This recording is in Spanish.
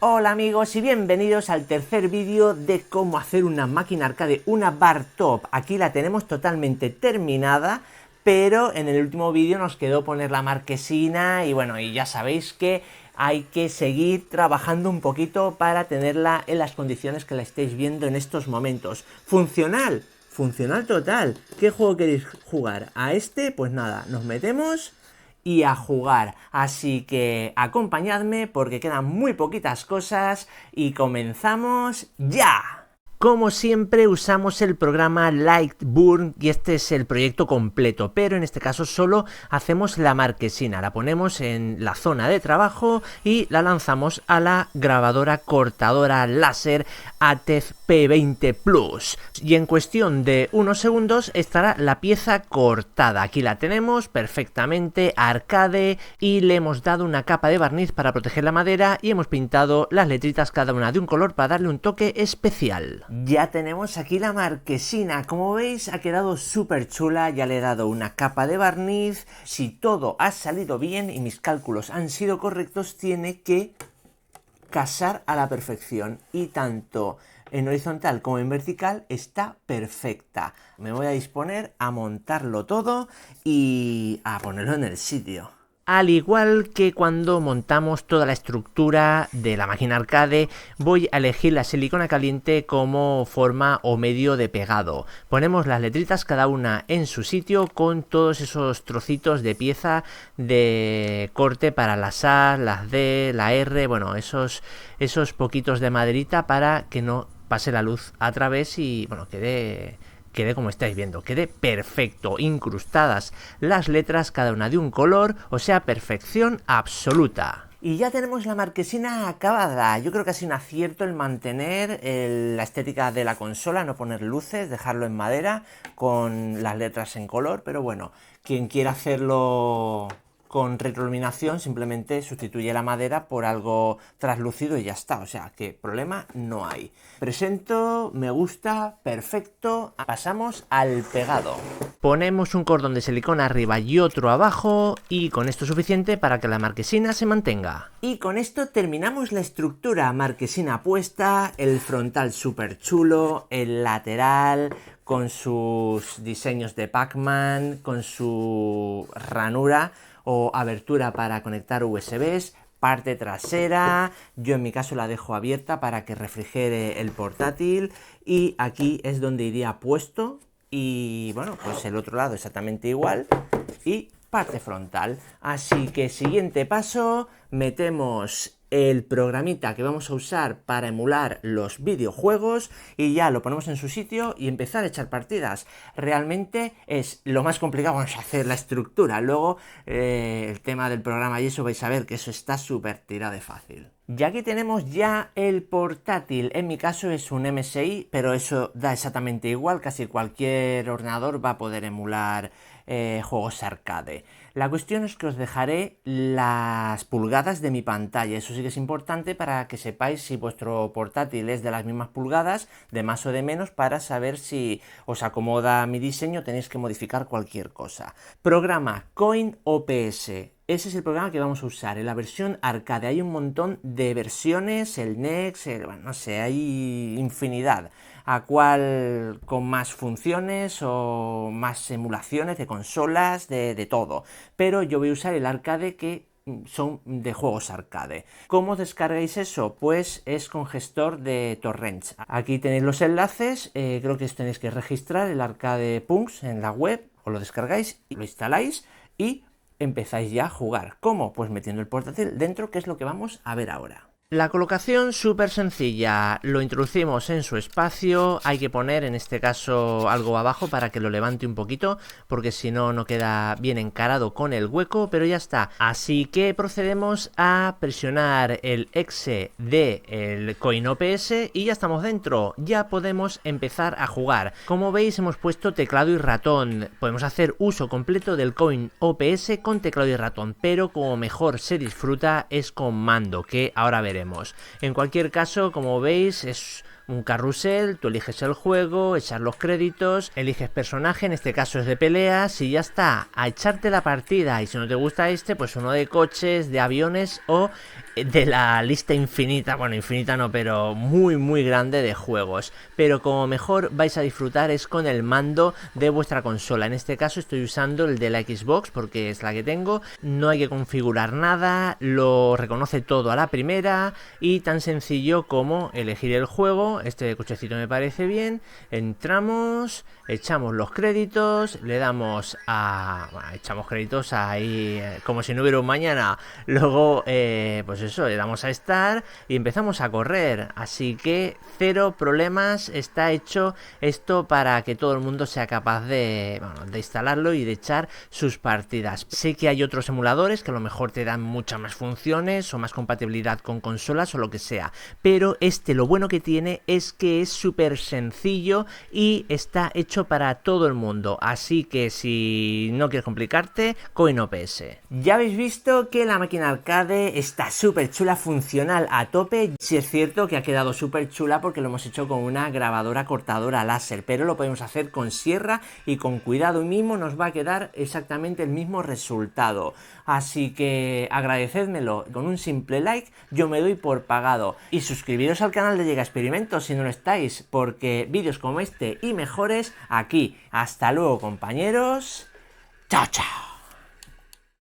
Hola amigos y bienvenidos al tercer vídeo de cómo hacer una máquina arcade, una bar top. Aquí la tenemos totalmente terminada, pero en el último vídeo nos quedó poner la marquesina y bueno, y ya sabéis que hay que seguir trabajando un poquito para tenerla en las condiciones que la estáis viendo en estos momentos. ¿Funcional? Funcional total. ¿Qué juego queréis jugar? ¿A este? Pues nada, nos metemos y a jugar. Así que acompañadme porque quedan muy poquitas cosas y comenzamos ya. Como siempre usamos el programa Lightburn y este es el proyecto completo, pero en este caso solo hacemos la marquesina, la ponemos en la zona de trabajo y la lanzamos a la grabadora cortadora láser ATEV P20 Plus y en cuestión de unos segundos estará la pieza cortada. Aquí la tenemos perfectamente arcade y le hemos dado una capa de barniz para proteger la madera y hemos pintado las letritas cada una de un color para darle un toque especial. Ya tenemos aquí la marquesina, como veis ha quedado súper chula, ya le he dado una capa de barniz. Si todo ha salido bien y mis cálculos han sido correctos, tiene que casar a la perfección y tanto en horizontal como en vertical está perfecta. Me voy a disponer a montarlo todo y a ponerlo en el sitio. Al igual que cuando montamos toda la estructura de la máquina arcade, voy a elegir la silicona caliente como forma o medio de pegado. Ponemos las letritas cada una en su sitio con todos esos trocitos de pieza de corte para las A, las D, la R, bueno, esos poquitos de maderita para que no pase la luz a través y bueno, quede como estáis viendo, quede perfecto, incrustadas las letras cada una de un color, o sea, perfección absoluta. Y ya tenemos la marquesina acabada. Yo creo que ha sido un acierto el mantener la estética de la consola, no poner luces, dejarlo en madera con las letras en color, pero bueno, quien quiera hacerlo con retroiluminación simplemente sustituye la madera por algo translúcido y ya está, o sea que problema no hay. Presento, me gusta, perfecto. Pasamos al pegado. Ponemos un cordón de silicona arriba y otro abajo y con esto es suficiente para que la marquesina se mantenga. Y con esto terminamos la estructura, marquesina puesta, el frontal súper chulo, el lateral con sus diseños de Pac-Man, con su ranura o abertura para conectar USBs, parte trasera, yo en mi caso la dejo abierta para que refrigere el portátil y aquí es donde iría puesto y bueno, pues el otro lado exactamente igual y parte frontal. Así que siguiente paso, metemos el programita que vamos a usar para emular los videojuegos y ya lo ponemos en su sitio y empezar a echar partidas. Realmente es lo más complicado, vamos a hacer la estructura, luego el tema del programa y eso vais a ver que eso está súper tirado de fácil. Y aquí tenemos ya el portátil, en mi caso es un MSI, pero eso da exactamente igual, casi cualquier ordenador va a poder emular juegos arcade. La cuestión es que os dejaré las pulgadas de mi pantalla, eso sí que es importante para que sepáis si vuestro portátil es de las mismas pulgadas, de más o de menos, para saber si os acomoda mi diseño, tenéis que modificar cualquier cosa. Programa CoinOPS. Ese es el programa que vamos a usar en la versión arcade. Hay un montón de versiones, el Next, bueno, no sé, hay infinidad. A cuál con más funciones o más emulaciones de consolas, de todo. Pero yo voy a usar el arcade que son de juegos arcade. ¿Cómo descargáis eso? Pues es con gestor de torrents. Aquí tenéis los enlaces, creo que os tenéis que registrar el arcade Punks en la web, os lo descargáis y lo instaláis y empezáis ya a jugar. ¿Cómo? Pues metiendo el portátil dentro, que es lo que vamos a ver ahora. La colocación súper sencilla, lo introducimos en su espacio, hay que poner en este caso algo abajo para que lo levante un poquito porque si no, no queda bien encarado con el hueco, pero ya está. Así que procedemos a presionar el exe del CoinOPS y ya estamos dentro, ya podemos empezar a jugar. Como veis hemos puesto teclado y ratón, podemos hacer uso completo del CoinOPS con teclado y ratón, pero como mejor se disfruta es con mando, que ahora veremos. En cualquier caso, como veis, es un carrusel, tú eliges el juego, echas los créditos, eliges personaje, en este caso es de peleas y ya está, a echarte la partida. Y si no te gusta este, pues uno de coches, de aviones o de la lista infinita, bueno, infinita no, pero muy grande de juegos. Pero como mejor vais a disfrutar es con el mando de vuestra consola. En este caso estoy usando el de la Xbox porque es la que tengo. No hay que configurar nada, lo reconoce todo a la primera y tan sencillo como elegir el juego. Este cochecito me parece bien, entramos, echamos los créditos, le damos a... bueno, echamos créditos ahí como si no hubiera un mañana. Luego pues eso, le damos a Start y empezamos a correr, así que cero problemas, está hecho esto para que todo el mundo sea capaz de instalarlo y de echar sus partidas. Sé que hay otros emuladores que a lo mejor te dan muchas más funciones o más compatibilidad con consolas o lo que sea, pero este lo bueno que tiene es que es súper sencillo y está hecho para todo el mundo, así que si no quieres complicarte, CoinOPS. Ya habéis visto que la máquina arcade está súper chula, funcional a tope. Sí es cierto que ha quedado súper chula porque lo hemos hecho con una grabadora cortadora láser, pero lo podemos hacer con sierra y con cuidado y mismo nos va a quedar exactamente el mismo resultado. Así que agradecedmelo, con un simple like yo me doy por pagado. Y suscribiros al canal de Llega Experimentos si no lo estáis, porque vídeos como este y mejores aquí. Hasta luego, compañeros. Chao, chao.